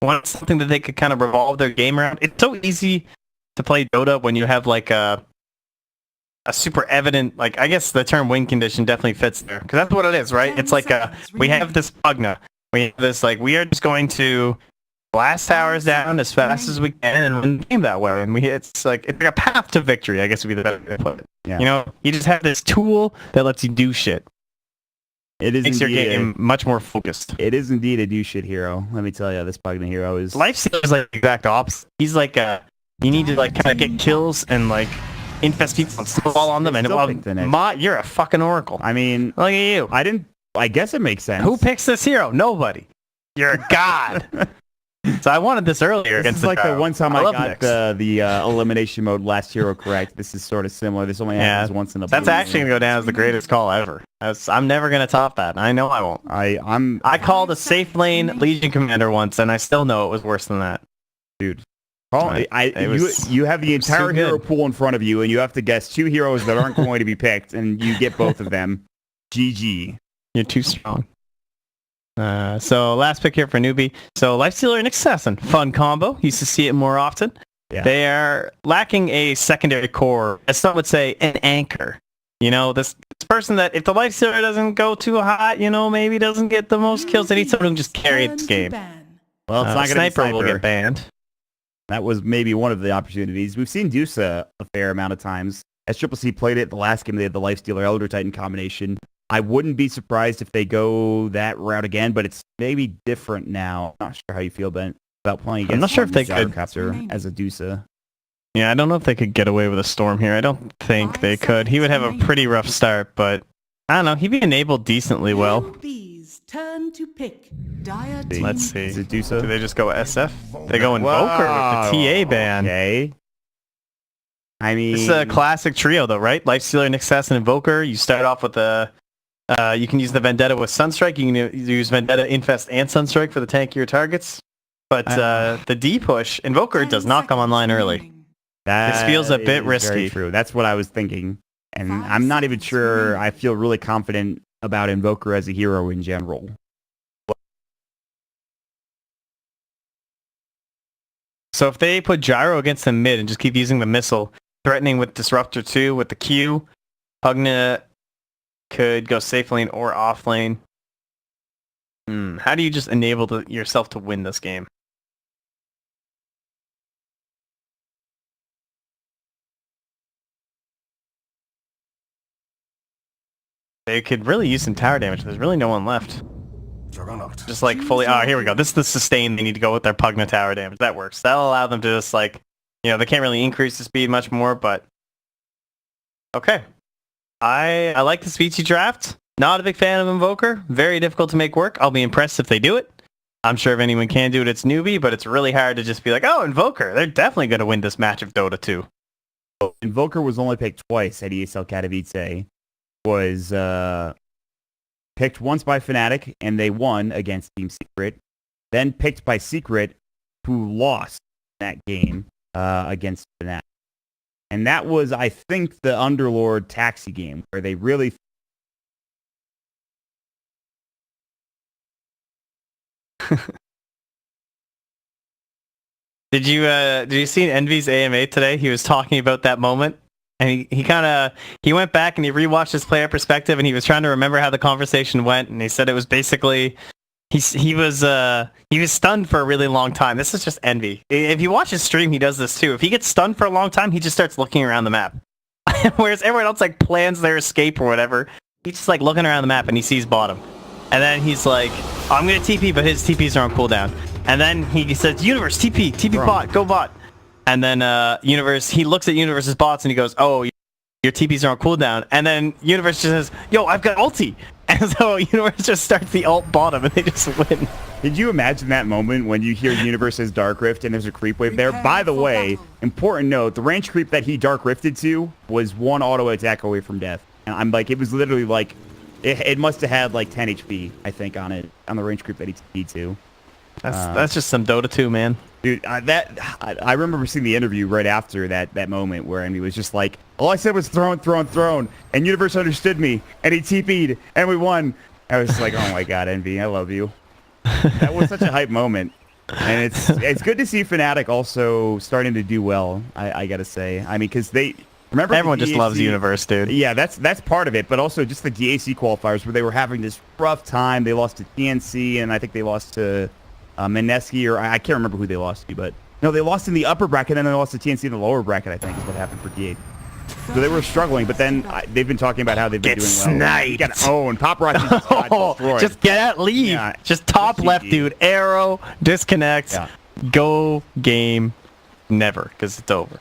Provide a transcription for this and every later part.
want something that they could kind of revolve their game around. It's so easy to play Dota when you have like a super evident, like, I guess the term win condition definitely fits there, because that's what it is, right? It's like we have this Pugna. We have this, like, we are just going to blast towers down as fast as we can and win the game that way. And it's like a path to victory, I guess would be the better way to put it. Yeah. You know, you just have this tool that lets you do shit. It is makes your game much more focused. It is indeed a do shit hero. Let me tell you, this Pugna hero is... Lifesteal is like the exact opposite. He's like you need to like kind of get kills and like infest people and snowball on them. And you're a fucking oracle. I mean, look at you. I guess it makes sense. Who picks this hero? Nobody. You're a god. So I wanted this earlier against the like the one time I got the elimination mode last hero correct. This is sort of similar. This only happens once in a blue. That's actually going to go down as the greatest call ever. I'm never going to top that. I know I won't. I called a safe lane Legion Commander once, and I still know it was worse than that. Dude. You have the entire hero pool in front of you, and you have to guess 2 heroes that aren't going to be picked, and you get both of them. GG. You're too strong. So last pick here for Newbee. So Lifestealer and Assassin. Fun combo. Used to see it more often. Yeah. They are lacking a secondary core, as some would say, an anchor. You know, this person that if the Lifestealer doesn't go too hot, you know, maybe doesn't get the most kills, they need someone who can just carry this game. Well, it's not going to be Sniper will get banned. That was maybe one of the opportunities. We've seen Dusa a fair amount of times. As Triple C played it the last game, they had the Lifestealer Elder Titan combination. I wouldn't be surprised if they go that route again, but it's maybe different now. I'm not sure how you feel, Ben, about playing against I'm not sure if they could as a Dusa. Yeah, I don't know if they could get away with a Storm here. I don't think they could. He would have a pretty rough start, but I don't know. He'd be enabled decently well. Turn to pick. Let's see. Is it Dusa? Do they just go SF? They go Invoker with the TA ban. Okay. I mean... This is a classic trio, though, right? Lifestealer, Assassin, Invoker. You start off with the... you can use the Vendetta with Sunstrike. You can use Vendetta, Infest, and Sunstrike for the tankier targets. But the D push, Invoker does not come online early. This feels a bit risky. Very true. That's what I was thinking. And I'm not even sure I feel really confident about Invoker as a hero in general. So if they put Gyro against the mid and just keep using the missile, threatening with Disruptor 2 with the Q, Pugna could go safe lane or off lane. How do you just enable yourself to win this game? They could really use some tower damage. There's really no one left. Just like fully... Oh, here we go. This is the sustain they need to go with their Pugna tower damage. That works. That'll allow them to just like... You know, they can't really increase the speed much more, but... Okay. I like this Vici draft. Not a big fan of Invoker. Very difficult to make work. I'll be impressed if they do it. I'm sure if anyone can do it, it's Newbee, but it's really hard to just be like, oh, Invoker. They're definitely going to win this match of Dota 2. Invoker was only picked twice at ESL Katowice. Was picked once by Fnatic, and they won against Team Secret. Then picked by Secret, who lost that game against Fnatic. And that was, I think, the Underlord Taxi game, where they really... Did you see Envy's AMA today? He was talking about that moment. And he went back and he rewatched his player perspective and he was trying to remember how the conversation went, and he said it was basically he was stunned for a really long time. This is just Envy. If you watch his stream, he does this too. If he gets stunned for a long time, he just starts looking around the map. Whereas everyone else like plans their escape or whatever. He's just like looking around the map and he sees bottom. And then he's like, oh, I'm gonna TP, but his TPs are on cooldown. And then he says, Universe, TP bot, go bot. And then Universe, he looks at Universe's bots and he goes, oh, your TPs are on cooldown. And then Universe just says, yo, I've got ulti. And so Universe just starts the ult bottom and they just win. Did you imagine that moment when you hear Universe's Dark Rift and there's a creep wave there? By the way, important note, the range creep that he Dark Rifted to was 1 auto attack away from death. And I'm like, it was literally like, it must have had like 10 HP, I think, on it, on the range creep that he TP'd to. That's just some Dota 2, man. Dude, I remember seeing the interview right after that moment where Envy was just like, all I said was throne, and Universe understood me, and he TP'd, and we won. I was like, oh my god, Envy, I love you. That was such a hype moment. And it's good to see Fnatic also starting to do well, I gotta say. I mean, because they... Remember Everyone just loves Universe, dude. Yeah, that's part of it, but also just the DAC qualifiers where they were having this rough time. They lost to TNC, and I think they lost to Mineski, or I can't remember who they lost to, but... No, they lost in the upper bracket, and then they lost to TNC in the lower bracket, I think, is what happened for DAC. So they were struggling, but then they've been talking about how they've been doing well. Sniped. Get owned. Paparazzi just got destroyed. Just get out, leave. Yeah, just top left, dude. Arrow, disconnect, go game, never, because it's over.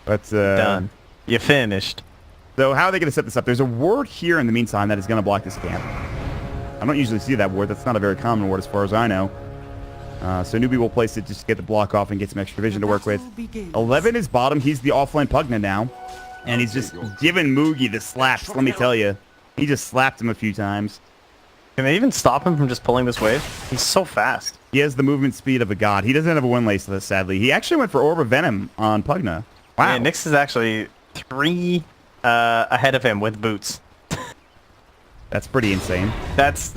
That's done. You finished. So how are they going to set this up? There's a ward here in the meantime that is going to block this camp. I don't usually see that ward. That's not a very common ward as far as I know. So Newbee will place it just to get the block off and get some extra vision to work with. 11 is bottom. He's the offlane Pugna now. And he's just giving Moogie the slaps, let me tell you. He just slapped him a few times. Can they even stop him from just pulling this wave? He's so fast. He has the movement speed of a god. He doesn't have a win lace, sadly. He actually went for Orb of Venom on Pugna. Wow. Yeah, Nyx is actually 3 ahead of him with boots. That's pretty insane. That's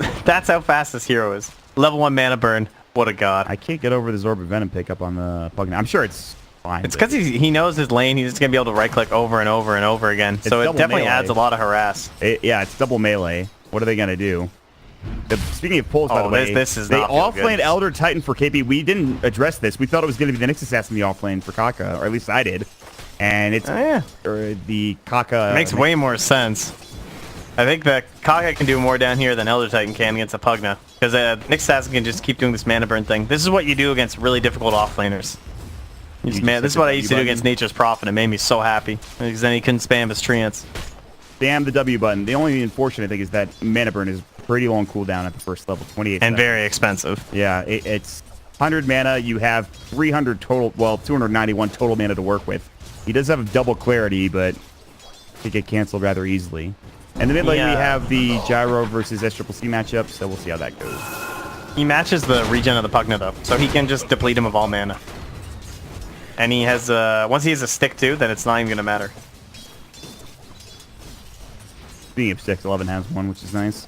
how fast this hero is. Level 1 mana burn. What a god. I can't get over this Orb of Venom pickup on the Pugna. I'm sure it's fine. It's because he knows his lane. He's just going to be able to right-click over and over and over again. So it definitely adds a lot of harass. Yeah, it's double melee. What are they going to do? Speaking of pulls, by the way, this is they not offlane Elder Titan for KP. We didn't address this. We thought it was going to be the Nyx Assassin in the offlane for Kaka, or at least I did. And it's the Kaka... It makes way more sense. I think that Kaka can do more down here than Elder Titan can against a Pugna. Because Nyx Assassin can just keep doing this mana burn thing. This is what you do against really difficult offlaners. This is what I used to do against Nature's Prophet. It made me so happy. Because then he couldn't spam his treants. Spam the W button. The only unfortunate thing is that mana burn is pretty long cooldown at the first level, 28 and seconds. Very expensive. Yeah, it's 100 mana. You have 300 total, well, 291 total mana to work with. He does have double clarity, but it get canceled rather easily. And the mid lane, we have the Gyro versus SCCC matchup, so we'll see how that goes. He matches the regen of the Pugna, though, so he can just deplete him of all mana. And he has, once he has a stick, too, then it's not even going to matter. Speaking of sticks, 11 has one, which is nice.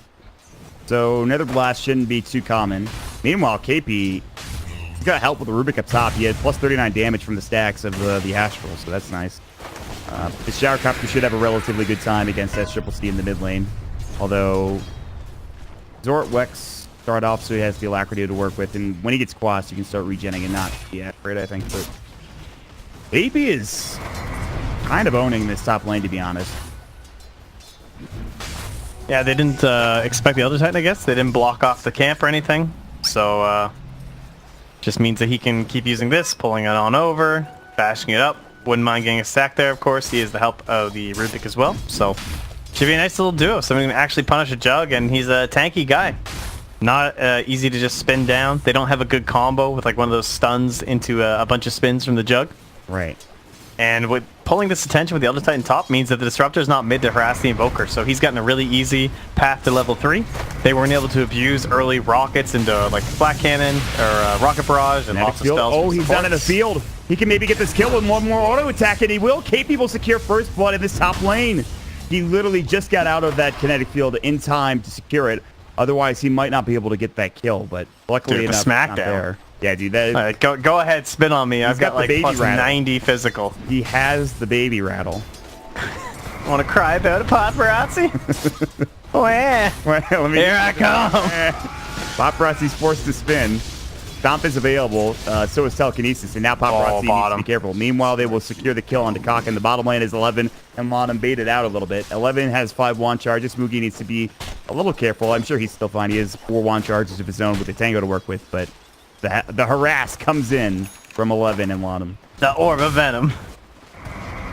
So Nether Blast shouldn't be too common. Meanwhile, KP, he's got help with the Rubik up top. He had plus 39 damage from the stacks of the Astral, so that's nice. The Shower Copter should have a relatively good time against SCCC in the mid lane. Although, Zort Wex start off so he has the Alacrity to work with, and when he gets quashed, you can start regenning and not be afraid, I think. But KP is kind of owning this top lane, to be honest. Yeah, they didn't expect the Elder Titan, I guess. They didn't block off the camp or anything. So, just means that he can keep using this, pulling it on over, bashing it up. Wouldn't mind getting a stack there, of course. He has the help of the Rubik as well. So, should be a nice little duo. Somebody can actually punish a Jug, and he's a tanky guy. Not easy to just spin down. They don't have a good combo with like one of those stuns into a bunch of spins from the Jug. Right. And with pulling this attention with the Elder Titan top means that the Disruptor is not mid to harass the Invoker, so he's gotten a really easy path to level 3. They weren't able to abuse early rockets into like Black Cannon or Rocket Barrage and lots of spells. Oh, he's down in the field. He can maybe get this kill with one more auto attack, and he will. KP will secure first blood in this top lane. He literally just got out of that kinetic field in time to secure it. Otherwise, he might not be able to get that kill, but luckily enough, Smackdown. not there. Yeah, dude. That, right, go ahead, spin on me. I've got like plus 90 physical. He has the baby rattle. Want to cry about a paparazzi? Oh yeah. Well, Here I come. Paparazzi's forced to spin. Stomp is available. So is Telekinesis, and now Paparazzi needs to be careful. Meanwhile, they will secure the kill on Kaka, and the bottom lane is 11, and Lonham baited out a little bit. 11 has 5 wand charges. Moogie needs to be a little careful. I'm sure he's still fine. He has 4 wand charges of his own with the Tango to work with, but the harass comes in from 11 and Lonham. The Orb of Venom.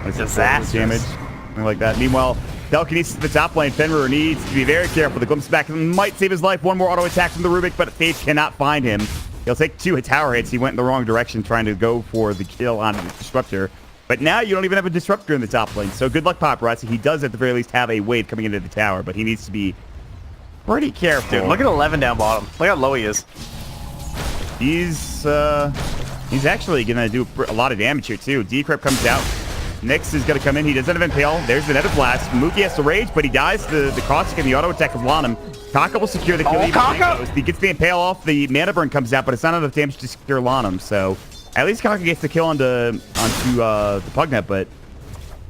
Disastrous damage. Something like that. Meanwhile, Telekinesis in the top lane. Fenrir needs to be very careful. The glimpse back might save his life. One more auto attack from the Rubik, but Faith cannot find him. He'll take 2 tower hits. He went in the wrong direction trying to go for the kill on the Disruptor. But now you don't even have a Disruptor in the top lane. So good luck, Paparazzi. He does at the very least have a wave coming into the tower, but he needs to be pretty careful. Dude, look at 11 down bottom. Look how low he is. He's actually going to do a lot of damage here, too. Decrypt comes out. Nyx is going to come in. He doesn't have Impale. There's the Nether Blast. Mookie has to rage, but he dies to the Caustic and the auto attack of Lanham. Kaka will secure the kill. He gets the Impale off. The Mana Burn comes out, but it's not enough damage to secure Lanham. So at least Kaka gets the kill onto the Pugnet, but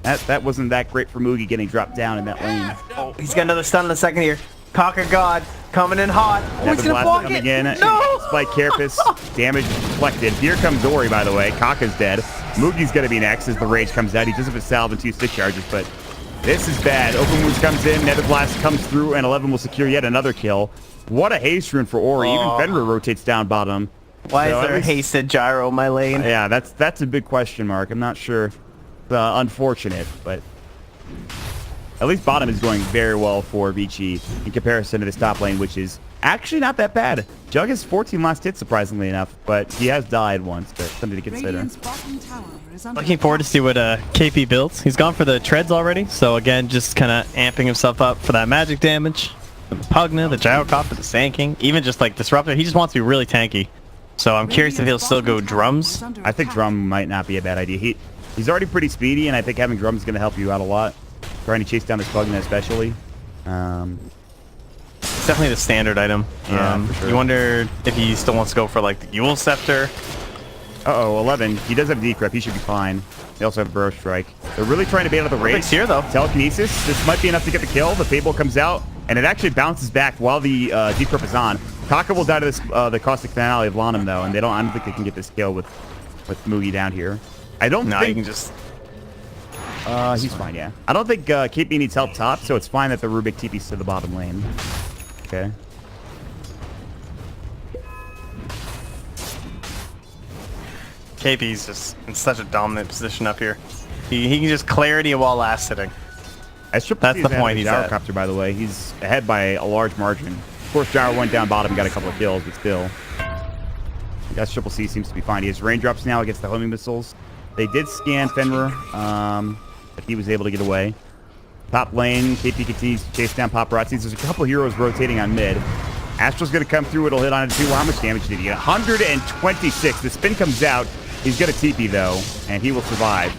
that wasn't that great for Moogie getting dropped down in that lane. Oh, he's got another stun in the second here. Kaka God coming in hot. Oh, he's gonna block it. No! Spike Carapace, damage deflected. Here comes Ori, by the way. Kaka's dead. Moogie's gonna be next as the rage comes out. He does have a salve and 2 stick charges, but this is bad. Open Wounds comes in, Nether Blast comes through, and 11 will secure yet another kill. What a haste rune for Ori. Even Fenrir rotates down bottom. Why is there a hasted gyro in my lane? Yeah, that's a big question mark. I'm not sure. Unfortunate, but at least bottom is going very well for Vici in comparison to this top lane, which is actually not that bad. Jug has 14 last hits, surprisingly enough, but he has died once, but something to consider. Looking forward to see what KP builds. He's gone for the treads already, so again, just kind of amping himself up for that magic damage. The Pugna, the Gyrocopter, the Sand King, even just like Disruptor. He just wants to be really tanky. So I'm curious if he'll still go drums. I think drum might not be a bad idea. He's already pretty speedy, and I think having drums is going to help you out a lot. Trying to chase down this Pugna especially. It's definitely the standard item. Yeah, for sure. You wonder if he still wants to go for like the Yule Scepter. Uh-oh, 11. He does have Decrep. He should be fine. They also have Burrow Strike. They're really trying to bait out the rage. Here, though. Telekinesis. This might be enough to get the kill. The Fable comes out, and it actually bounces back while the Decrep is on. Kaka will die to this, the Caustic Finale of Lanham, though, and I don't think they can get this kill with Moogie down here. I don't think... you can just... he's fine, yeah. I don't think KP needs help top, so it's fine that the Rubik TP's to the bottom lane. Okay. KP's just in such a dominant position up here. He can just clarity while last hitting. That's the point he's at. Gyrocopter, by the way. He's ahead by a large margin. Of course, Gyro went down bottom and got a couple of kills, but still. That's Triple C seems to be fine. He has raindrops now against the homing missiles. They did scan Fenrir, but he was able to get away. Top lane, KP continues to chase down Paparazzis. There's a couple heroes rotating on mid. Astral's going to come through. It'll hit on it too. How much damage did he get? 126. The spin comes out. He's going to TP, though, and he will survive.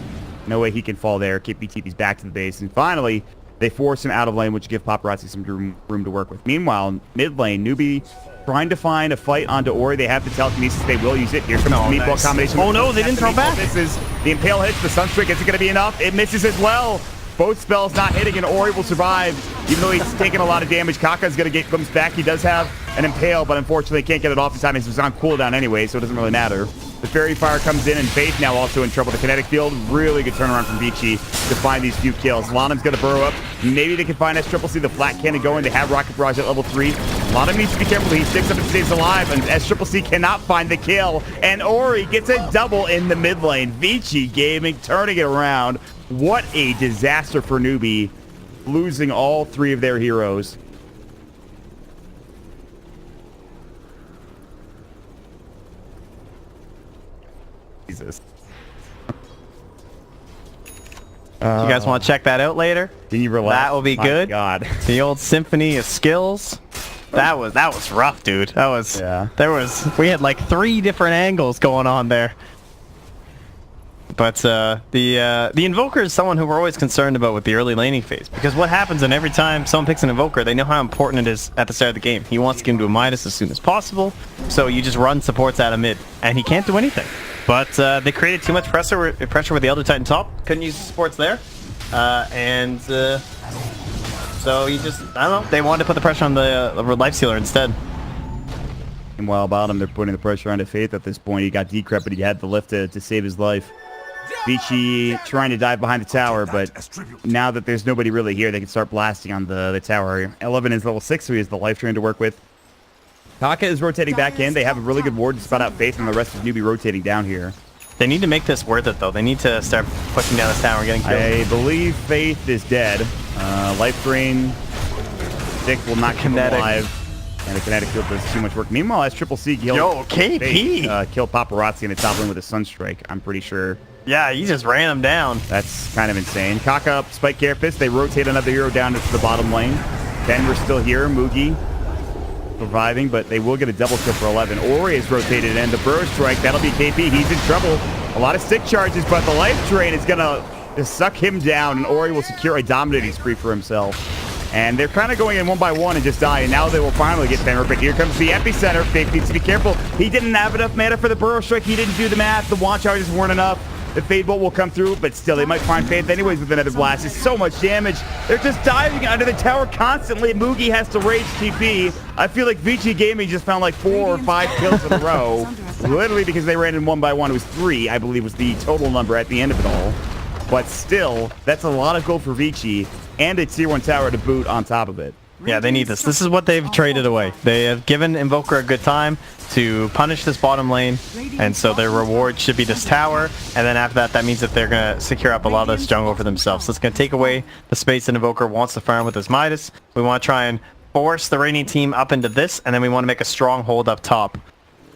No way he can fall there. KP TP's back to the base. And finally, they force him out of lane, which gives Paparazzi some room to work with. Meanwhile, mid lane, Newbee trying to find a fight onto Ori. They have the telekinesis. They will use it. Here comes the meatball combination. Oh, no, they didn't throw back. Misses. The Impale hits. The Sunstreak. Is it going to be enough? It misses as well. Both spells not hitting, and Ori will survive. Even though he's taking a lot of damage, Kaka's going to comes back. He does have an Impale, but unfortunately can't get it off in time. He's on cooldown anyway, so it doesn't really matter. The Fairy Fire comes in, and Faith now also in trouble. The Kinetic Field, really good turnaround from Vici to find these few kills. Lanham's going to burrow up. Maybe they can find SCCC, the flat cannon going. They have Rocket Barrage at level 3. Lanham needs to be careful. He sticks up and stays alive, and SCCC cannot find the kill. And Ori gets a double in the mid lane. Vici Gaming turning it around. What a disaster for Newbee, losing all 3 of their heroes. Jesus. You guys want to check that out later? Can you relax? That will be good. God. The old Symphony of Skills. That was rough, dude. That was we had like 3 different angles going on there. But the Invoker is someone who we're always concerned about with the early laning phase, because what happens, and every time someone picks an Invoker, they know how important it is at the start of the game. He wants to get into a Midas as soon as possible, so you just run supports out of mid, and he can't do anything. But they created too much pressure with the Elder Titan top. Couldn't use the supports there, so you just, I don't know, they wanted to put the pressure on the Lifestealer instead. Meanwhile, bottom, they're putting the pressure onto Faith at this point. He got Decrep, but he had the lift to save his life. Vici trying to dive behind the tower, but now that there's nobody really here, they can start blasting on the tower. 11 is level 6, so he has the life drain to work with. Kaka is rotating back in. They have a really good ward to spot out Faith, and the rest is Newbee rotating down here. They need to make this worth it, though. They need to start pushing down this tower and getting killed. I believe Faith is dead. Life drain, Stick will not keep him alive. And the Kinetic Field does too much work. Meanwhile, SCCC killed KP killed Paparazzi in the top lane with a Sunstrike, I'm pretty sure. Yeah, he just ran him down. That's kind of insane. Kaka up, Spike Carapace. They rotate another hero down to the bottom lane. Then we're still here. Moogie surviving, but they will get a double kill for 11. Ori is rotated in. The Burrow Strike, that'll be KP. He's in trouble. A lot of stick charges, but the life drain is going to to suck him down, and Ori will secure a dominating spree for himself. And they're kind of going in one by one and just dying. Now they will finally get Fenrir, but here comes the epicenter. Faith needs to be careful. He didn't have enough mana for the Burrow Strike. He didn't do the math. The Wand Charges weren't enough. The Fade Bolt will come through, but still, they might find Faith anyways with another blast. It's so much damage. They're just diving under the tower constantly. Mugi has to rage TP. I feel like Vici Gaming just found like 4 or 5 kills in a row. Literally because they ran in one by one. It was 3, I believe, was the total number at the end of it all. But still, that's a lot of gold for Vici, and a tier 1 tower to boot on top of it. Yeah, they need this. This is what they've traded away. They have given Invoker a good time to punish this bottom lane, and so their reward should be this tower, and then after that, that means that they're going to secure up a lot of this jungle for themselves. So it's going to take away the space that Invoker wants to farm with his Midas. We want to try and force the Radiant team up into this, and then we want to make a stronghold up top.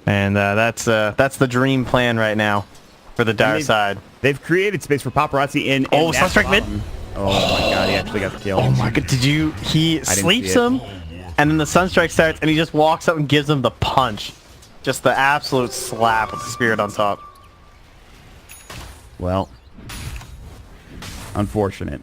And that's the dream plan right now for the dire side. They've created space for Paparazzi in Sunstrike mid? Oh my god, he actually got the kill. Oh my god, he sleeps him, and then the Sunstrike starts, and he just walks up and gives him the punch. Just the absolute slap with the Spirit on top. Well, unfortunate.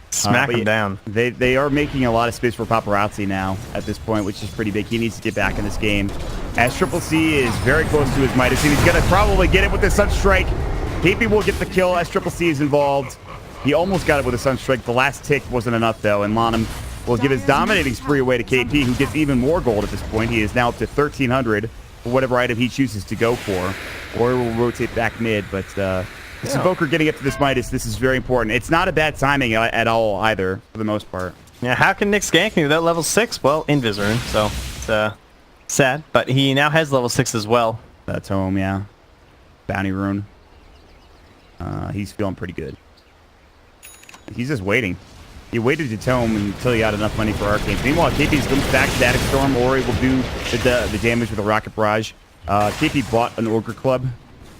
Smack him down. They are making a lot of space for Paparazzi now at this point, which is pretty big. He needs to get back in this game. As Triple C is very close to his Midas, and he's going to probably get it with the Sunstrike. KP will get the kill as Triple C is involved. He almost got it with a Sunstrike. The last tick wasn't enough, though, and Lanham will give his dominating spree away to KP, who gets even more gold at this point. He is now up to 1,300 for whatever item he chooses to go for, or will rotate back mid, but this Invoker getting up to this Midas, this is very important. It's not a bad timing at all, either, for the most part. Yeah, how can Nick gank me without level 6? Well, Invis rune, so it's sad, but he now has level 6 as well. That's home, yeah. Bounty rune. He's feeling pretty good. He's just waiting. He waited to tome until he got enough money for Arcanes. Meanwhile, KP's going back to Static Storm. Ori will do the damage with a Rocket Barrage. KP bought an Ogre Club,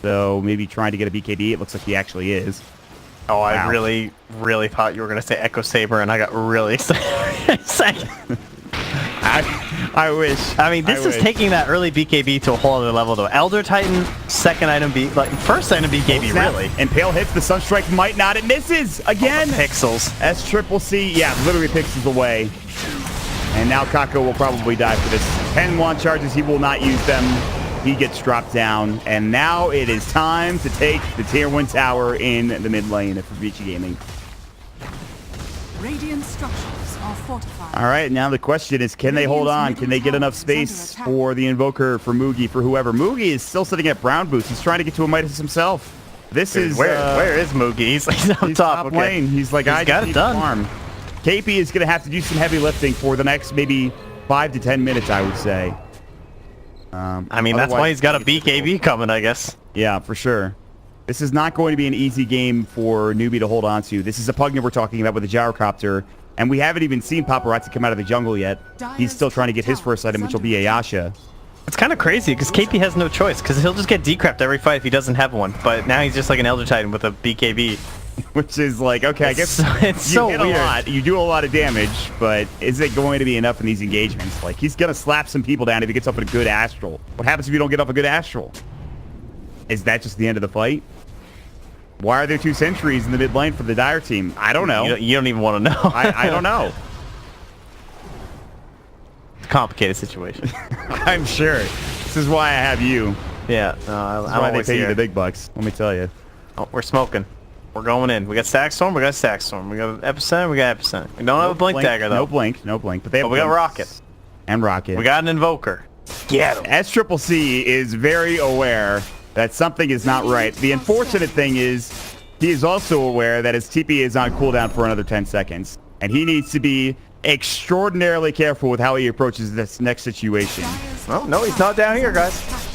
so maybe trying to get a BKB. It looks like he actually is. Oh, wow. I really, really thought you were going to say Echo Saber, and I got really excited. I wish. I mean, this is taking that early BKB to a whole other level, though. Elder Titan, second item first item BKB, really. And Pale hits the Sunstrike, might not. It misses again. Pixels. S Triple C, yeah, literally pixels away. And now Kako will probably die for this. 10 Wand Charges, he will not use them. He gets dropped down, and now it is time to take the tier 1 tower in the mid lane for Vici Gaming. Radiant structures are fortified. All right, now the question is, can they hold on? Can they get enough space for the Invoker, for Mugi, for whoever? Mugi is still sitting at Brown Boost. He's trying to get to a Midas himself. This is where is Mugi? He's on top lane. He's like, I got it done. Farm. KP is going to have to do some heavy lifting for the next maybe 5 to 10 minutes, I would say. I mean, that's why he's got a BKB coming, I guess. Yeah, for sure. This is not going to be an easy game for Newbee to hold on to. This is a Pugna we're talking about with a Gyrocopter, and we haven't even seen Paparazzi come out of the jungle yet. He's still trying to get his first item, which will be a Yasha. It's kind of crazy, because KP has no choice, because he'll just get decrept every fight if he doesn't have one. But now he's just like an Elder Titan with a BKB. Which is like, okay, I guess it's so hit weird. A lot. You do a lot of damage, but is it going to be enough in these engagements? Like, he's going to slap some people down if he gets up in a good Astral. What happens if you don't get up a good Astral? Is that just the end of the fight? Why are there 2 sentries in the mid lane for the Dire team? I don't know. You don't even want to know. I don't know. It's a complicated situation. I'm sure. This is why I have you. Yeah. That's why they pay you the big bucks. Let me tell you. Oh, we're smoking. We're going in. We got Stack Storm. We got Stack Storm. We got Epicenter. We got Epicenter. We don't have a Blink Dagger, though. No blink. But they have we got Rocket. And Rocket. We got an Invoker. Get him. S-Triple-C is very aware that something is not right. The unfortunate thing is he is also aware that his TP is on cooldown for another 10 seconds. And he needs to be extraordinarily careful with how he approaches this next situation. Oh, no, he's not down here, guys.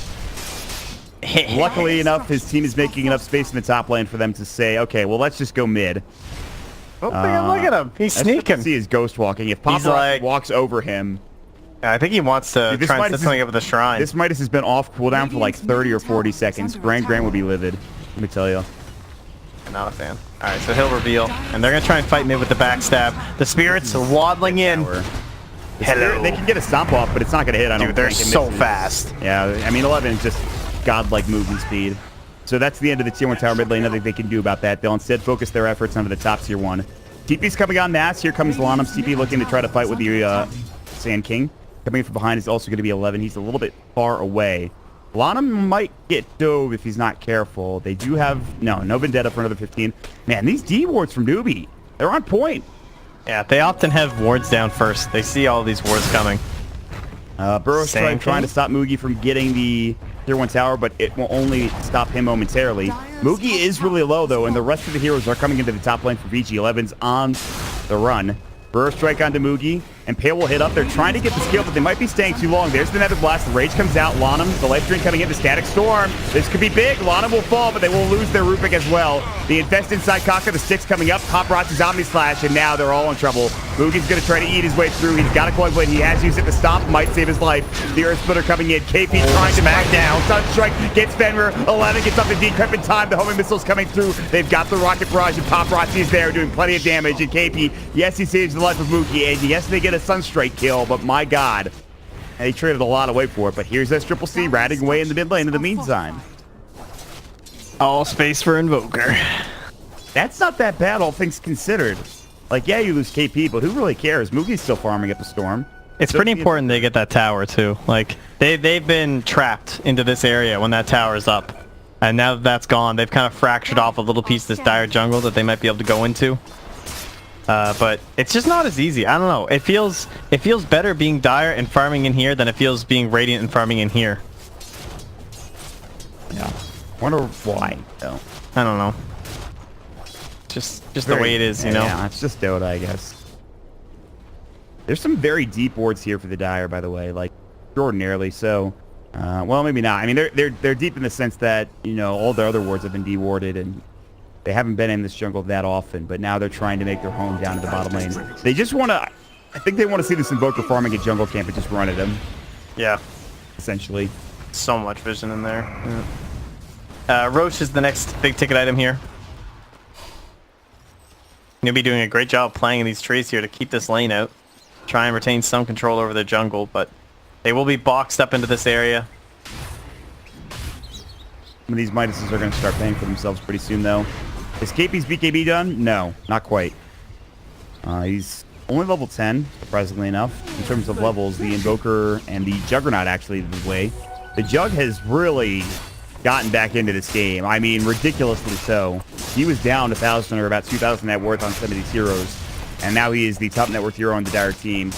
Luckily enough, his team is making enough space in the top lane for them to say, okay, well, let's just go mid. Oh, look at him. He's sneaking. See, he's ghost walking. If Papa walks over him... I think he wants to try and set something up with the shrine. This Midas has been off cooldown for like 30 or 40 seconds. Grant would be livid. Let me tell you. Not a fan. All right, so he'll reveal. And they're going to try and fight mid with the backstab. The spirits are waddling in. Hello. They can get a stomp off, but it's not going to hit. I don't think. Dude, they're so fast. Yeah, I mean, 11 is just godlike movement speed. So that's the end of the tier 1 tower mid lane. Nothing they can do about that. They'll instead focus their efforts onto the top tier 1. TP's coming on mass. Here comes Lanham. TP looking to try to fight with the Sand King. Coming in from behind is also going to be 11. He's a little bit far away. Lanham might get dove if he's not careful. They do have... No Vendetta for another 15. Man, these D wards from Newbee, they're on point. Yeah, they often have wards down first. They see all these wards coming. Burrow trying to stop Mugi from getting the tier 1 tower, but it will only stop him momentarily. Mugi is really low, though, and the rest of the heroes are coming into the top lane for Vici. 11's on the run. Burrow strike onto Mugi, and Pale will hit up. They're trying to get the skill, but they might be staying too long. There's the Nether Blast. The Rage comes out. Lanham, the Life Drain coming in. The Static Storm. This could be big. Lanham will fall, but they will lose their Rupik as well. The Infest inside Kaka. The Sticks coming up. Paparazzi's Omni Slash, and now they're all in trouble. Mugi's going to try to eat his way through. He's got a Coin Blade. He has used it to stop. Might save his life. The Earth Splitter coming in. KP trying to back down. Sunstrike gets Fenrir. 11 gets up the Decrepit Time. The homing missiles coming through. They've got the Rocket Barrage, and Paparazzi is there doing plenty of damage. And KP, yes, he saves the life of Mugi, and yes, they get a Sunstrike kill, but my God. And they traded a lot away for it, but here's Triple C ratting away in the mid lane in the meantime. All space for Invoker. That's not that bad, all things considered. Like, yeah, you lose KP, but who really cares? Mugi's still farming at the Storm. It's pretty important they get that tower, too. Like, they've been trapped into this area when that tower's up. And now that that's gone, they've kind of fractured off a little piece of this dire jungle that they might be able to go into. But it's just not as easy. I don't know. It feels better being dire and farming in here than it feels being radiant and farming in here. Yeah. Wonder why, though. I don't know. Just the way it is, you know? Yeah, it's just Dota, I guess. There's some very deep wards here for the dire, by the way, like extraordinarily so. Well, maybe not. I mean, they're deep in the sense that, you know, all their other wards have been dewarded and they haven't been in this jungle that often, but now they're trying to make their home down to the bottom lane. They just want to... I think they want to see this Invoker farming at jungle camp and just run at him. Yeah. Essentially. So much vision in there. Yeah. Roche is the next big ticket item here. You'll be doing a great job playing these trees here to keep this lane out. Try and retain some control over the jungle, but they will be boxed up into this area. Some of these Midases are going to start paying for themselves pretty soon, though. Is KP's BKB done? No, not quite. He's only level 10, surprisingly enough. In terms of levels, the Invoker and the Juggernaut actually the way. The Jug has really gotten back into this game. I mean, ridiculously so. He was down 1,000 or about 2,000 net worth on some of these heroes, and now he is the top net worth hero on the dire team.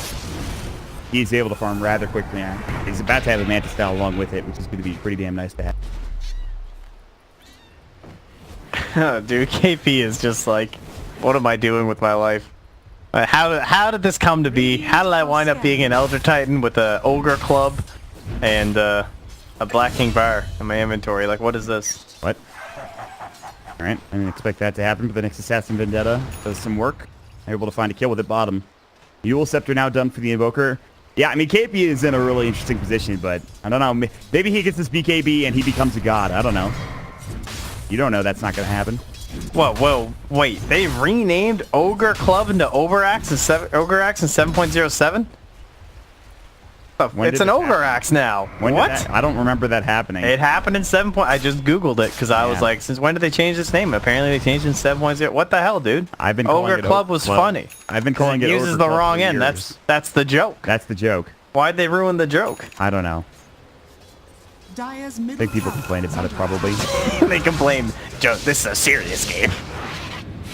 He's able to farm rather quickly now. He's about to have a Manta style along with it, which is going to be pretty damn nice to have. Dude, KP is just like, what am I doing with my life? How did this come to be? How did I wind up being an Elder Titan with a Ogre Club and a Black King Bar in my inventory? Like, what is this? What? Alright, I didn't expect that to happen, but the next Assassin Vendetta does some work. They're able to find a kill with it bottom. Eul Scepter now done for the Invoker. Yeah, I mean, KP is in a really interesting position, but I don't know. Maybe he gets this BKB and he becomes a god. I don't know. You don't know that's not going to happen. Whoa, wait. They renamed Ogre Club into Overaxe in 7.07? It's an Ogre Axe now. What? I don't remember that happening. It happened in 7. I just Googled it because I was like, since when did they change this name? Apparently they changed it in 7.0. What the hell, dude? I've been calling Ogre Club was funny. I've been calling it uses Ogre the Club wrong for end. years. That's the joke. That's the joke. Why'd they ruin the joke? I don't know. I think people complain about it probably. They complain, Joe, this is a serious game.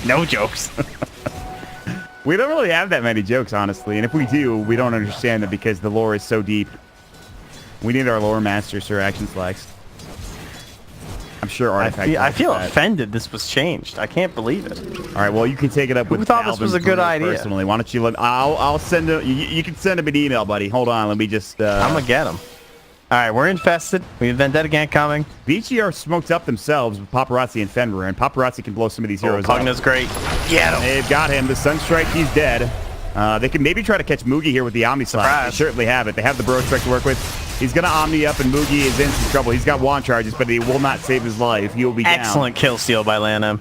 No jokes. We don't really have that many jokes, honestly. And if we do, we don't understand them because the lore is so deep. We need our lore master, Sir Action Flex. I'm sure Artifact... I feel offended this was changed. I can't believe it. All right, well, you can take it up with Who thought this was a good idea? Personally, why don't you let... I'll send him... You can send him an email, buddy. Hold on, let me just... I'm gonna get him. All right, we're infested. We have Vendetta Gang coming. Vici are smoked up themselves with Paparazzi and Fenrir, and Paparazzi can blow some of these heroes up. Pugna's great. Get him. They've got him. The Sunstrike, he's dead. They can maybe try to catch Mugi here with the Omni Slash. They certainly have it. They have the Burrow Strike to work with. He's going to Omni up, and Mugi is in some trouble. He's got wand charges, but he will not save his life. He will be down. Excellent kill steal by Lanham.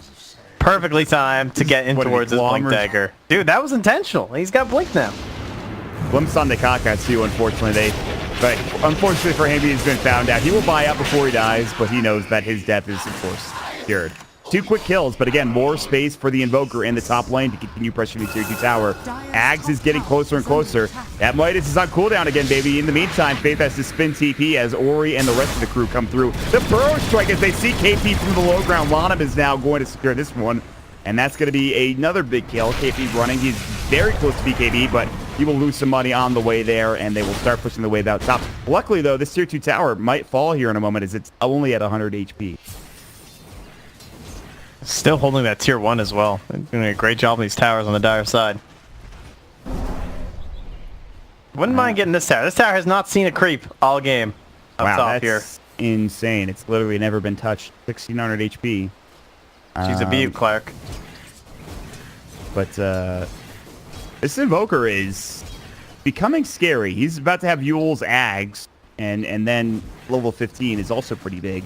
Perfectly timed to get in towards his Blink Dagger. Dude, that was intentional. He's got Blink now. Glimpse on the Kaka, too, unfortunately. But unfortunately for him, he's been found out. He will buy out before he dies, but he knows that his death is, of course, secured. 2 quick kills, but again, more space for the Invoker in the top lane to continue pressuring the tier 2 tower. Ags is getting closer and closer. That Midas is on cooldown again, baby. In the meantime, Faith has to spin TP as Ori and the rest of the crew come through. The Burrow Strike as they see KP from the low ground. Lanham is now going to secure this one, and that's going to be another big kill. KP running. He's very close to BKB, but he will lose some money on the way there, and they will start pushing the wave out top. Luckily, though, this tier 2 tower might fall here in a moment as it's only at 100 HP. Still holding that tier 1 as well. They're doing a great job on these towers on the dire side. Wouldn't mind getting this tower. This tower has not seen a creep all game up wow, top that's here. Insane. It's literally never been touched. 1600 HP. She's a beaut, Clark. But this Invoker is becoming scary. He's about to have Yule's Ags, and then level 15 is also pretty big.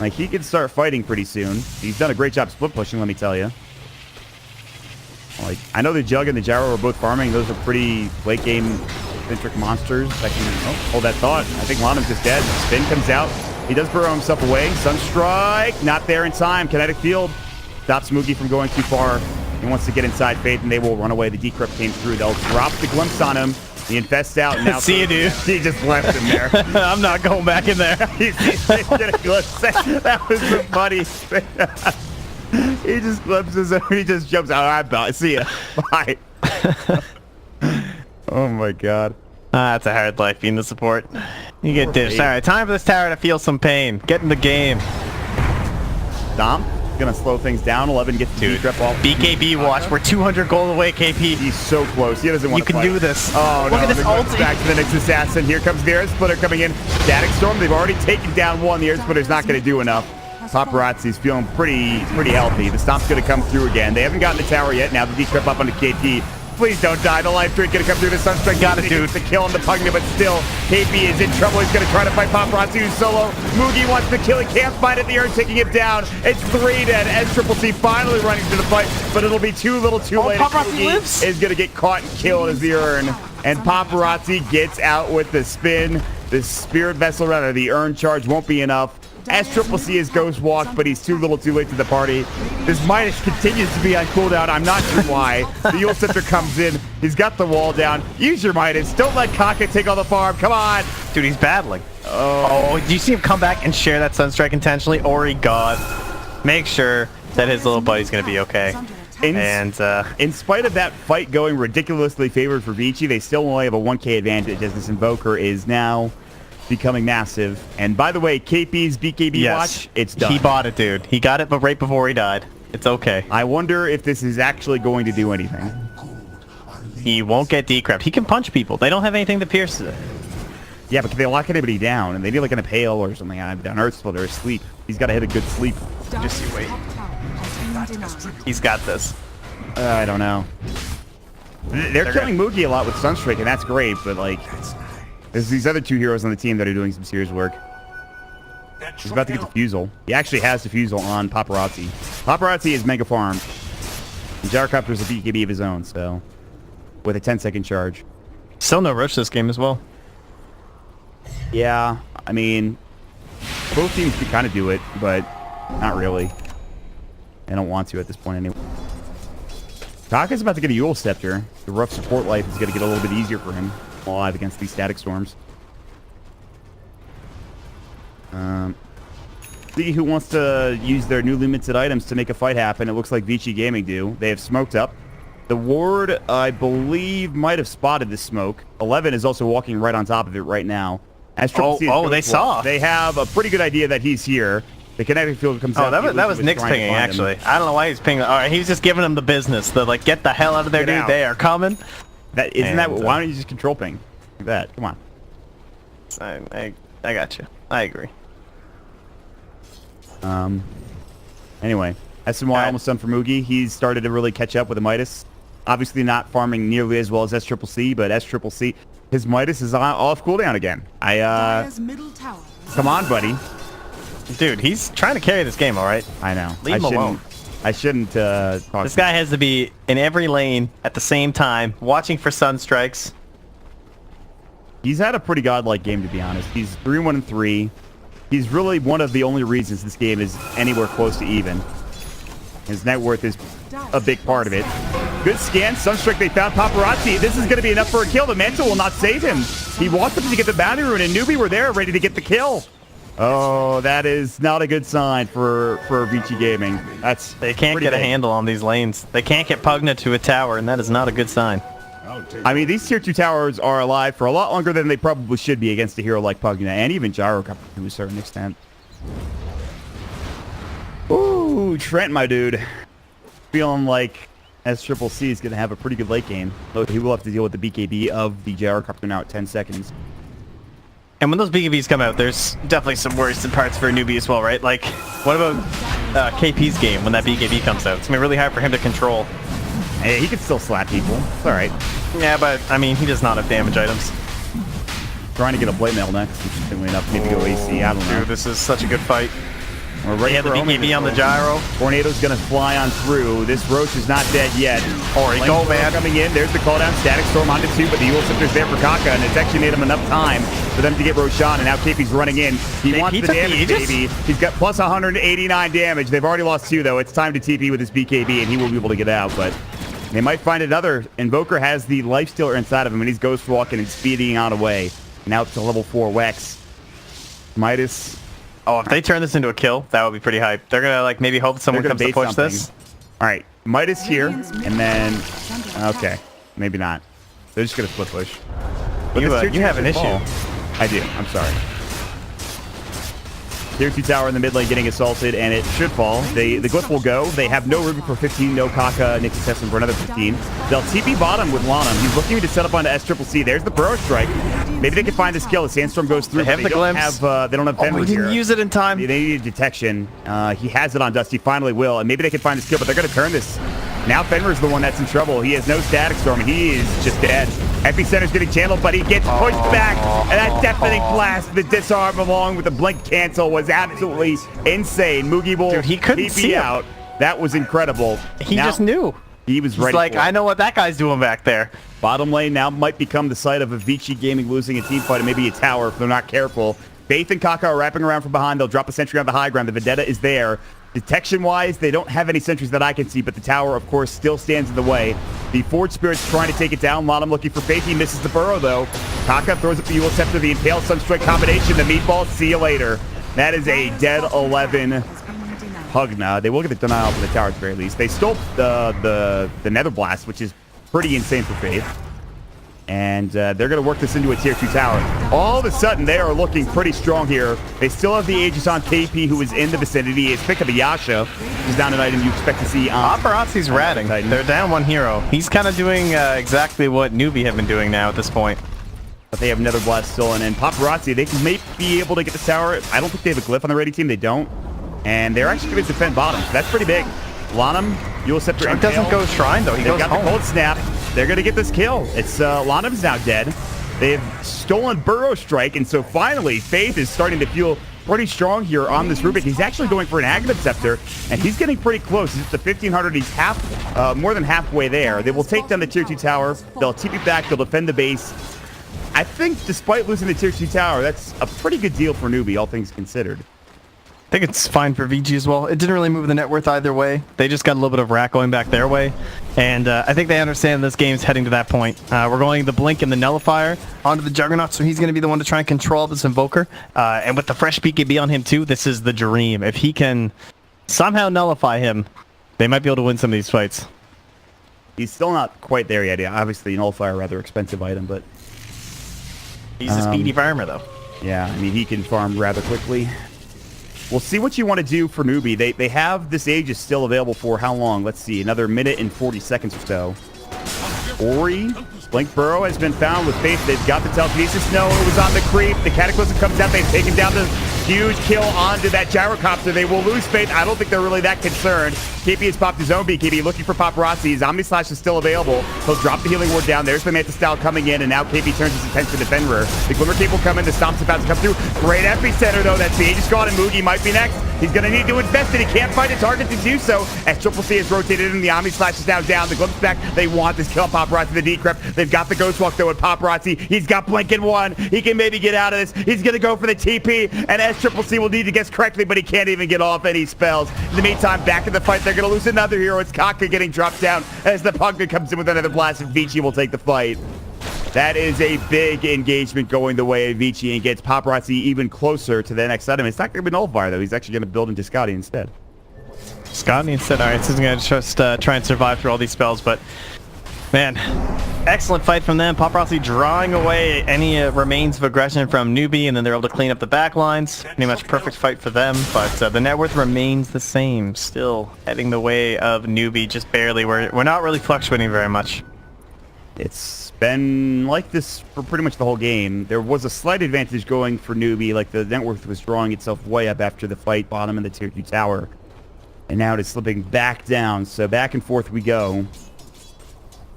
Like, he can start fighting pretty soon. He's done a great job split pushing, let me tell you. Like, I know the Jug and the Gyro are both farming. Those are pretty late game centric monsters that can hold that thought. I think Lanham's just dead. Spin comes out. He does burrow himself away. Sunstrike, not there in time. Kinetic Field stops Moogie from going too far. He wants to get inside Faith, and they will run away. The Decrypt came through. They'll drop the Glimpse on him. He infests out. Now see you, dude. He just left him there. I'm not going back in there. He's gonna glimpse. That was the funny thing. He just glimpses him. He just jumps out. All right, Bell. See ya. Bye. Oh my god. That's a hard life being the support. You get dished. All right, time for this tower to feel some pain. Get in the game. Dom gonna slow things down. 11 gets the Decrypt off. BKB watch. We're 200 gold away, KP. He's so close. He doesn't want to fight. You can do this. Oh, look no. at this ulti. Back to the next assassin. Here comes the Air Splitter coming in. Static Storm. They've already taken down one. The Air Splitter's not going to do enough. Paparazzi's feeling pretty healthy. The Stomp's going to come through again. They haven't gotten the tower yet. Now the Decrypt up onto KP. Please don't die. The Life Drink going to come through. The Sunstrike got it, dude. The kill on the Pugna, but still, KP is in trouble. He's going to try to fight Paparazzi who's solo. Moogie wants to kill. He can't fight it. The Urn taking him down. It's 3 dead. S-Triple-C finally running to the fight, but it'll be too little too late. Paparazzi lives. Is going to get caught and killed as the Urn. And Paparazzi gets out with the spin. The Spirit Vessel, rather, the Urn charge won't be enough. S-Triple-C is Ghost Walk, but he's too little too late to the party. This Midas continues to be on cooldown. I'm not sure why. The Yule Scepter comes in. He's got the wall down. Use your Midas. Don't let Kaka take all the farm. Come on. Dude, he's battling. Oh, do you see him come back and share that Sunstrike intentionally? Ori, God. Make sure that his little buddy's going to be okay. In spite of that fight going ridiculously favored for Vici, they still only have a 1k advantage as this Invoker is now becoming massive. And by the way, KP's BKB watch, it's done. He bought it, dude. He got it, but right before he died. It's okay. I wonder if this is actually going to do anything. He won't get decrypt. He can punch people. They don't have anything that pierces it. Yeah, but can they lock anybody down? And they need like an Impale or something. I've done Earth Splitter or Sleep. He's got to hit a good sleep. Just you wait. He's got this. I don't know. They're killing Moogie a lot with Sunstrike, and that's great, but like, there's these other 2 heroes on the team that are doing some serious work. He's about to get Diffusal. He actually has Diffusal on Paparazzi. Paparazzi is mega farmed. And Gyrocopter's a BKB of his own, so with a 10-second charge. Still no rush this game as well. Yeah, I mean, both teams could kind of do it, but not really. They don't want to at this point anyway. Kaka's about to get a Yule Scepter. The rough support life is going to get a little bit easier for him alive against these Static Storms. See who wants to use their new limited items to make a fight happen. It looks like Vici Gaming do. They have smoked up. The Ward, I believe, might have spotted this smoke. 11 is also walking right on top of it right now. They saw. They have a pretty good idea that he's here. The kinetic field comes out. That was Nick's pinging, actually. I don't know why he's pinging. All right, he was just giving him the business. The, like, get the hell out of there, dude. They are coming. Why don't you just control ping? Like that. Come on. I got you. I agree. Anyway, SMY almost done for Moogie. He's started to really catch up with the Midas. Obviously not farming nearly as well as S-Triple-C, but S-Triple-C, his Midas is off cooldown again. Come on, buddy. Dude, he's trying to carry this game, all right? I know. Leave him alone. I shouldn't talk. This guy has to be in every lane at the same time, watching for Sunstrikes. He's had a pretty godlike game, to be honest. He's 3-1-3. He's really one of the only reasons this game is anywhere close to even. His net worth is a big part of it. Good scan. Sunstrike, they found Paparazzi. This is going to be enough for a kill. The Mantle will not save him. He wants him to get the bounty rune, and Newbee were there ready to get the kill. Oh, that is not a good sign for Vici Gaming. They can't get a handle on these lanes. They can't get Pugna to a tower, and that is not a good sign. I mean, these tier 2 towers are alive for a lot longer than they probably should be against a hero like Pugna, and even Gyrocopter to a certain extent. Ooh, Trent, my dude. Feeling like SCCC is going to have a pretty good late game. Though he will have to deal with the BKB of the Gyrocopter now at 10 seconds. And when those BKBs come out, there's definitely some worrisome parts for a Newbee as well, right? Like, what about KP's game when that BKB comes out? It's going to be really hard for him to control. Hey, he can still slap people. It's all right. Yeah, but, I mean, he does not have damage items. Trying to get a blade mail next, interestingly enough. Maybe go AC, I don't know. Dude, this is such a good fight. We're ready for the BKB on the gyro. Tornado's going to fly on through. This Roach is not dead yet. Or he go, man. Coming in. There's the call down. Static Storm onto 2, but the Eul Scepter's there for Kaka, and it's actually made him enough time for them to get Roshan, and now KP's running in. He wants the damage, baby. He's got plus 189 damage. They've already lost 2, though. It's time to TP with his BKB, and he will be able to get out, but they might find another. Invoker has the Lifestealer inside of him, and he's Ghost Walking and speeding on away. Now it's a level 4 Wex. Midas. Oh, if they turn this into a kill, that would be pretty hype. They're gonna like maybe hope someone comes to push this. All right, Midas here, and then okay, maybe not. They're just gonna flip push. But you have an issue. I do. I'm sorry. Tier 2 tower in the mid lane getting assaulted, and it should fall. The glyph will go. They have no Ruby for 15, no Kaka, Nick Tessin for another 15. They'll TP bottom with Lanham. He's looking to set up onto SCCC. There's the Burrow Strike. Maybe they can find this kill. The Sandstorm goes through. They have the glimpse. They don't have Fenrir here. Didn't use it in time. They need detection. He has it on Dust. He finally will, and maybe they can find this kill, but they're going to turn this. Now Fenrir's the one that's in trouble. He has no Static Storm, and he is just dead. Epicenter's getting channeled, but he gets pushed back, and that deafening blast, the disarm along with the blink cancel was absolutely insane. Moogie will Dude, he couldn't see out. That was incredible. He just knew. He was ready. He's like, I know what that guy's doing back there. Bottom lane now might become the site of a Vici Gaming losing a team fight and maybe a tower if they're not careful. Faith and Kaka are wrapping around from behind. They'll drop a sentry on the high ground. The Vendetta is there. Detection-wise, they don't have any sentries that I can see, but the tower, of course, still stands in the way. The Forge Spirit's trying to take it down. Lanham looking for Faith. He misses the burrow, though. Kaka throws up the Eul Scepter, the Impale Sunstrike combination, the Meatball. See you later. That is a dead 11 Pugna. They will get the denial for the tower at the very least. They stole the Nether Blast, which is pretty insane for Faith. And they're going to work this into a tier 2 tower. All of a sudden, they are looking pretty strong here. They still have the Aegis on KP, who is in the vicinity. It's picked up a Yasha, who's down an item you expect to see on Paparazzi's ratting. They're down 1 hero. He's kind of doing exactly what Newbee have been doing now at this point. But they have Nether Blast still in. And Paparazzi, they may be able to get the tower. I don't think they have a glyph on the ready team. They don't. And they're actually going to defend bottom. So that's pretty big. Lanham, Eul Scepter. Junk doesn't go Shrine, though. He goes home. The Cold Snap. They're going to get this kill. It's Lanham's now dead. They've stolen Burrow Strike, and so finally, Faith is starting to feel pretty strong here on this Rubik. He's actually going for an Aghanim Scepter, and he's getting pretty close. He's at the 1500. He's more than halfway there. They will take down the Tier 2 tower. They'll TP back. They'll defend the base. I think despite losing the Tier 2 tower, that's a pretty good deal for Newbee, all things considered. I think it's fine for VG as well. It didn't really move the net worth either way. They just got a little bit of rack going back their way. And I think they understand this game's heading to that point. We're going the Blink and the Nullifier onto the Juggernaut, so he's going to be the one to try and control this Invoker. And with the fresh BKB on him too, this is the dream. If he can somehow nullify him, they might be able to win some of these fights. He's still not quite there yet. Obviously, Nullifier, a rather expensive item, but... He's a speedy farmer, though. Yeah, I mean, he can farm rather quickly. We'll see what you want to do for Newbee. They have this Aegis still available for how long? Let's see, another minute and 40 seconds or so. Ori, Blink Burrow has been found with Faith. They've got the telekinesis. No, it was on the creep. The Cataclysm comes out. They've taken down the huge kill onto that Gyrocopter. They will lose Faith. I don't think they're really that concerned. KP has popped his own BKB, looking for Paparazzi. His Omni Slash is still available. He'll drop the Healing Ward down. There's the Manta Style coming in, and now KP turns his attention to Fenrir. The Glimmer Cape will come in. The Stomp's about to come through. Great epicenter, though. That's the Aegis gone, and Moogie might be next. He's going to need to invest it. He can't find a target to do so. As Triple C has rotated in, the Omni Slash is now down. The glimpse back. They want this kill on Paparazzi, the decrypt. They've got the Ghost Walk, though, with Paparazzi. He's got Blink in one. He can maybe get out of this. He's going to go for the TP, and S Triple C will need to guess correctly, but he can't even get off any spells. In the meantime, back in the fight, they're going to lose another hero. It's Kaka getting dropped down as the Pugna comes in with another blast, and Vici will take the fight. That is a big engagement going the way of Vici and gets Paparazzi even closer to the next item. It's not going to be Nullifier, though. He's actually going to build into Scotty instead. Scotty instead. All right, so he's going to just try and survive through all these spells, but man, excellent fight from them. Paparazzi drawing away any remains of aggression from Newbee, and then they're able to clean up the back lines. Pretty much perfect fight for them, but the net worth remains the same. Still heading the way of Newbee, just barely. We're not really fluctuating very much. It's been like this for pretty much the whole game. There was a slight advantage going for Newbee, like the net worth was drawing itself way up after the fight, bottom in the tier 2 tower. And now it is slipping back down, so back and forth we go.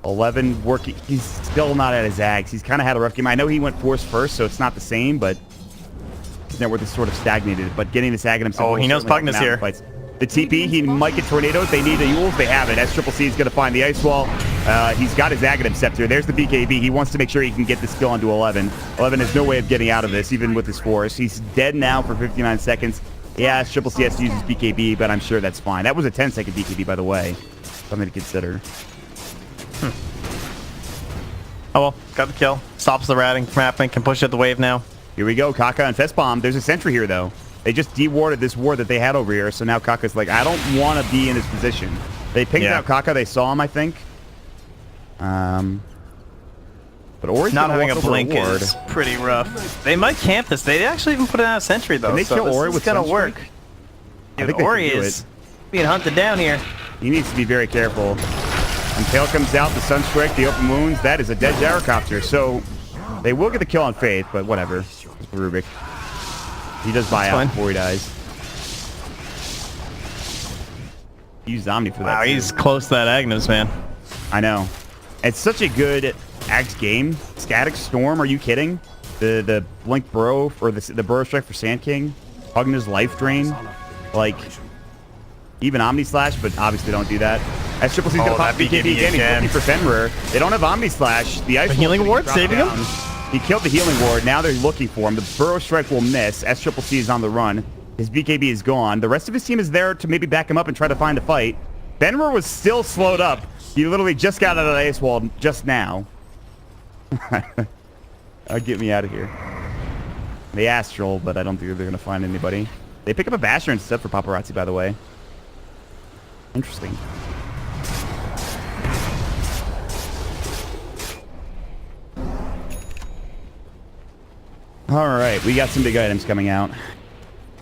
11 working. He's still not at his Zags. He's kind of had a rough game. I know he went Force first, so it's not the same, but his net worth is sort of stagnated. But getting this Zag himself. Oh, he knows Pugna's here. Fights. The TP, he might get Tornadoes. They need the Yules. They have it. S Triple C is going to find the Ice Wall. He's got his Aghanim Scepter. There's the BKB. He wants to make sure he can get this kill onto 11. 11 has no way of getting out of this, even with his Force. He's dead now for 59 seconds. Yeah, S Triple C has to use his BKB, but I'm sure that's fine. That was a 10-second BKB, by the way. Something to consider. Oh well, got the kill. Stops the ratting from happening. Can push out the wave now. Here we go. Kaka and Fest Bomb. There's a sentry here, though. They just de-warded this ward that they had over here, so now Kaka's like, I don't want to be in this position. They picked out Kaka. They saw him, I think. But Ori's not having a blink is pretty rough. They might camp this. They actually even put out a sentry, though. Can they kill Ori with gonna work. I think Ori is being hunted down here. He needs to be very careful. When Tail comes out, the Sunstrike, the open wounds, that is a dead gyrocopter. So they will get the kill on Faith, but whatever. Rubik. He does buy out before he dies. He used Omni for that. Wow, he's close to that Agnes, man. I know. It's such a good Axe game. Static Storm, are you kidding? The Blink Burrow, or the Burrow Strike for Sand King. Pugna's Life Drain. Like, even Omni Slash, but obviously don't do that. As Triple C's gonna pop BKB again. He's looking for Fenrir. They don't have Omni Slash. The Ice Healing Ward saving him? He killed the Healing Ward. Now they're looking for him. The Burrow Strike will miss. S Triple C is on the run. His BKB is gone. The rest of his team is there to maybe back him up and try to find a fight. Fenrir was still slowed up. He literally just got out of the Ice Wall just now. Get me out of here. The Astral, but I don't think they're going to find anybody. They pick up a Basher instead for Paparazzi, by the way. Interesting. All right, we got some big items coming out.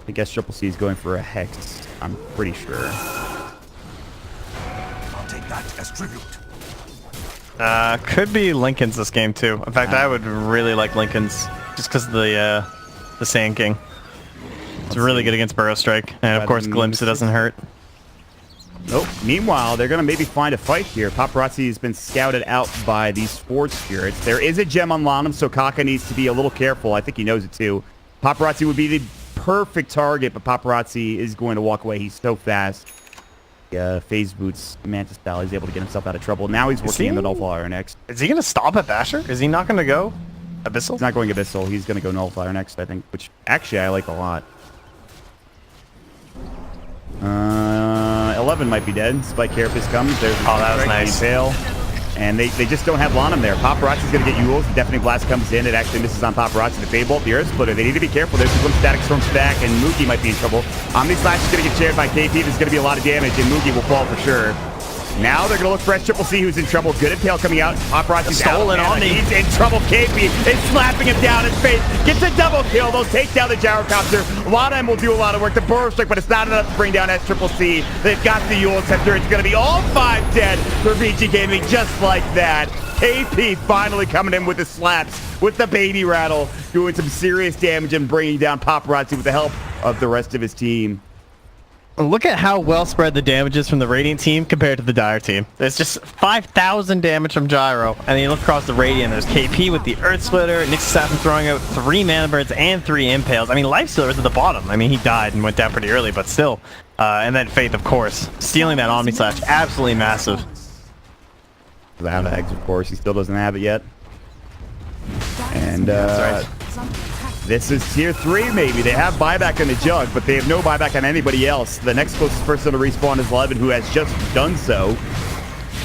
I guess Triple C is going for a Hex. I'm pretty sure. I'll take that as tribute. Could be Lincoln's this game too. In fact, I would really like Lincoln's just because of the Sand King. It's really good against Burrow Strike, and of course Glimpse. It doesn't hurt. Nope. Meanwhile, they're going to maybe find a fight here. Paparazzi has been scouted out by these Forge Spirits. There is a gem on Lanham, so Kaka needs to be a little careful. I think he knows it too. Paparazzi would be the perfect target, but Paparazzi is going to walk away. He's so fast. Phase Boots, Mantis style. He's able to get himself out of trouble. Now he's working in the Nullfire next. Is he going to stop at Basher? Is he not going to go Abyssal? He's not going Abyssal. He's going to go Nullfire next, I think, which actually I like a lot. 11 might be dead. Spike Carapace comes. There's that was nice. Fail. And they just don't have Lanham there. Paparazzi's going to get Yules. The Deafening Blast comes in. It actually misses on Paparazzi. The Fade Bolt, the Earth Splitter. They need to be careful. There's some Static Storms back, and Mookie might be in trouble. Omni Slash is going to get shared by KP. There's going to be a lot of damage, and Mookie will fall for sure. Now they're going to look for S Triple C, who's in trouble. Good Impale coming out. Paparazzi's stolen on me. He's in trouble. KP is slapping him down in face. Gets a double kill. They'll take down the Gyrocopter. Lanham will do a lot of work. The Burrow Strike, but it's not enough to bring down S Triple C. They've got the Yule Scepter. It's going to be all 5 dead for Vici Gaming, just like that. KP finally coming in with the slaps, with the baby rattle, doing some serious damage and bringing down Paparazzi with the help of the rest of his team. Look at how well spread the damage is from the Radiant team compared to the Dire team. There's just 5,000 damage from Gyro, and then you look across the Radiant, there's KP with the Earth Splitter, Nyx Assassin throwing out 3 Mana Birds and 3 Impales. I mean, Lifestealer is at the bottom. I mean, he died and went down pretty early, but still. And then Faith, of course, stealing that Omni Slash, absolutely massive. The Eggs, of course, he still doesn't have it yet. And That's right. this is tier 3 maybe. They have buyback on the Jug, but they have no buyback on anybody else. The next closest person to respawn is Levin, who has just done so.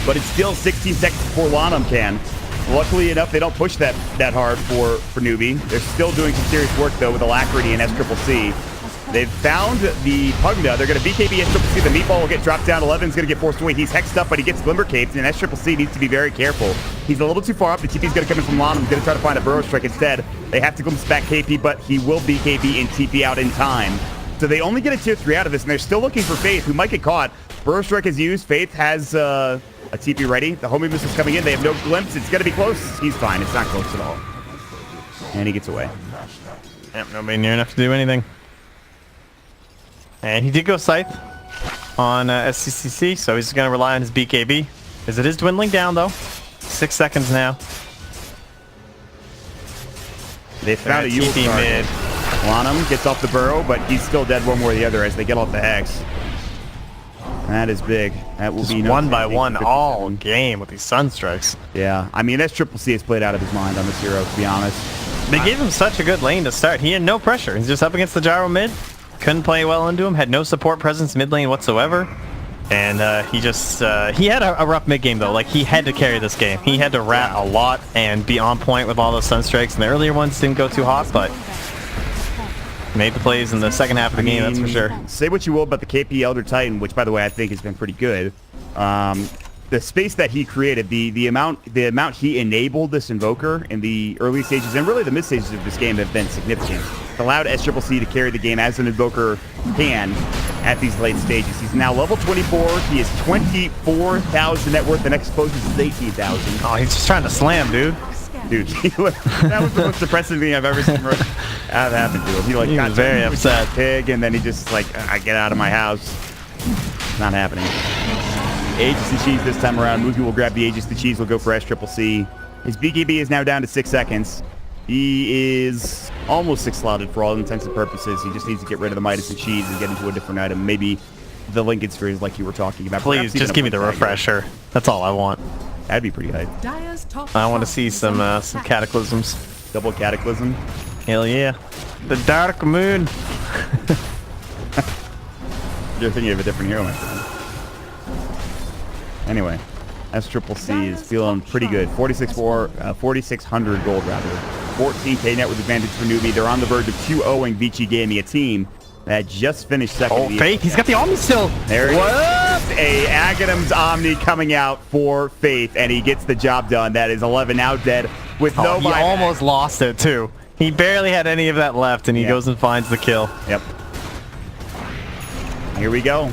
But it's still 16 seconds before Lanham can. Luckily enough, they don't push that hard for Newbee. They're still doing some serious work, though, with Alacrity and SCCC. They've found the Pugna. They're going to BKB SCCC. The Meatball will get dropped down. 11's going to get forced away. He's hexed up, but he gets Glimmer Caped, and SCCC needs to be very careful. He's a little too far up. The TP's going to come in from Lanham. He's going to try to find a Burrow Strike instead. They have to glimpse back KP, but he will BKB and TP out in time. So they only get a tier 3 out of this, and they're still looking for Faith, who might get caught. Burrow Strike is used. Faith has a TP ready. The homing missile's coming in. They have no glimpse. It's going to be close. He's fine. It's not close at all. And he gets away. Yep, nobody near enough to do anything. And he did go Scythe on SCCC, so he's going to rely on his BKB. As it is dwindling down, though. 6 seconds now. They found a Yule mid. Lanham gets off the Burrow, but he's still dead one way or the other as they get off the Hex. That is big. That will just be one by one all game with these Sunstrikes. Yeah, I mean, SCCC has played out of his mind on this hero, to be honest. They gave him such a good lane to start. He had no pressure. He's just up against the Gyro mid. Couldn't play well into him. Had no support presence mid lane whatsoever. And he just, he had a rough mid game though. Like, he had to carry this game. He had to rat a lot and be on point with all those Sunstrikes. And the earlier ones didn't go too hot, but made the plays in the second half of the game, that's for sure. Say what you will about the KP Elder Titan, which, by the way, I think has been pretty good. The space that he created, the amount he enabled this Invoker in the early stages, and really the mid stages of this game, have been significant. It allowed SCCC to carry the game as an Invoker can at these late stages. He's now level 24. He is 24,000 net worth. The next closest is 18,000. Oh, he's just trying to slam, dude. Dude, that was the most depressing thing I've ever seen have happened to him. He got very upset. Pig, and then he just like, I get out of my house. It's not happening. Aegis to Cheese this time around. Moogie will grab the Aegis to Cheese. Will go for SCCC. His BKB is now down to 6 seconds. He is almost 6 slotted for all intents and purposes. He just needs to get rid of the Midas and Cheese and get into a different item. Maybe the Lincoln Spheres like you were talking about. Please, just give me the refresher. That's all I want. That'd be pretty hype. I want to see some Cataclysms. Double Cataclysm. Hell yeah. The Dark Moon. You're thinking of a different hero, my friend. Anyway, SCCC is feeling pretty good. 4,600 gold, rather. 14k net with advantage for Newbee. They're on the verge of 2-0ing Vici Gaming, a team that just finished second. Oh, Faith, he's got the Omni still. There it is. A Aghanim's Omni coming out for Faith, and he gets the job done. That is 11 now dead with no He buyback. almost lost it, too. He barely had any of that left, and he goes and finds the kill. Yep. Here we go.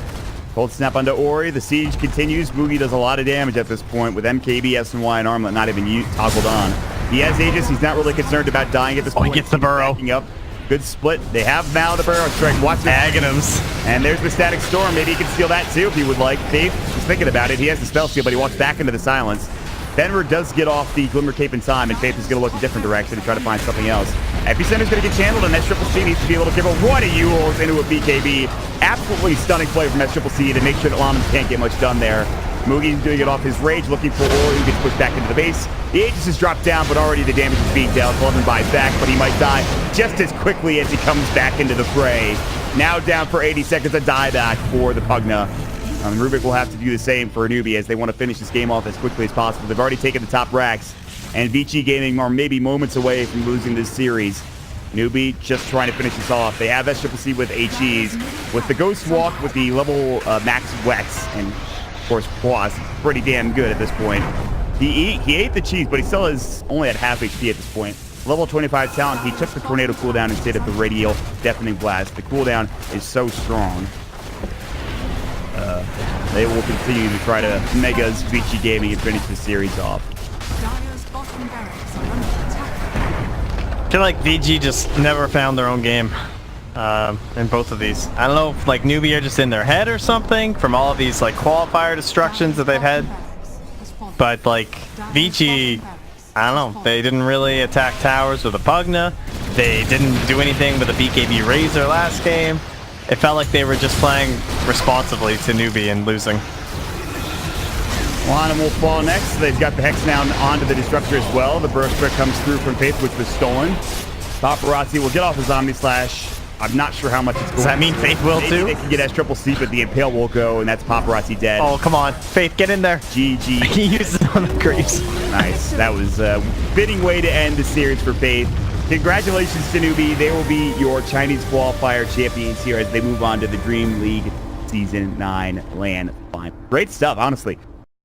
Cold Snap onto Ori. The siege continues. Boogie does a lot of damage at this point with MKB, SNY, and Armlet not even toggled on. He has Aegis. He's not really concerned about dying at this point. He gets the Burrow. Backing up. Good split. They have now the Burrow Strike. Watch this. Aghanims. And there's the Static Storm. Maybe he can steal that too if he would like. Faith is thinking about it. He has the spell steal, but he walks back into the silence. Fenrir does get off the Glimmer Cape in time, and Faith is going to look a different direction and try to find something else. Epicenter's going to get channeled, and SCCC needs to be able to give a one of Yules into a BKB. Absolutely stunning play from SCCC to make sure that Lanham can't get much done there. Mugi's doing it off his rage, looking for Ori, who gets pushed back into the base. The Aegis is dropped down, but already the damage is being dealt. 11 buys back, but he might die just as quickly as he comes back into the fray. Now down for 80 seconds, a dieback for the Pugna. Rubik will have to do the same for Newbee as they want to finish this game off as quickly as possible. They've already taken the top racks, and Vici Gaming are maybe moments away from losing this series. Newbee just trying to finish this off. They have SCCC with HEs, with the Ghost Walk, with the level max Wex, and of course Quas. Pretty damn good at this point. He ate the cheese, but he still is only at half HP at this point. Level 25 talent, he took the Tornado cooldown instead of the Radial Deafening Blast. The cooldown is so strong. They will continue to try to Megas Vici Gaming and finish the series off. I feel like VG just never found their own game. in both of these. I don't know if like Newbee are just in their head or something from all of these like qualifier destructions that they've had. But like Vici, I don't know, they didn't really attack towers with a Pugna. They didn't do anything with a BKB Razor last game. It felt like they were just playing responsibly to Newbee and losing. Lana will fall next. They've got the Hex down onto the Destructor as well. The Burst Brick comes through from Faith, which was stolen. Paparazzi will get off his Omni Slash. I'm not sure how much it's going to. Does that mean Faith will too? They can get S triple C, but the Impale will go, and that's Paparazzi dead. Oh, come on. Faith, get in there. GG. He used it on the creeps. Nice. That was a fitting way to end the series for Faith. Congratulations to Newbee. They will be your Chinese qualifier champions here as they move on to the Dream League Season 9 LAN final. Great stuff, honestly.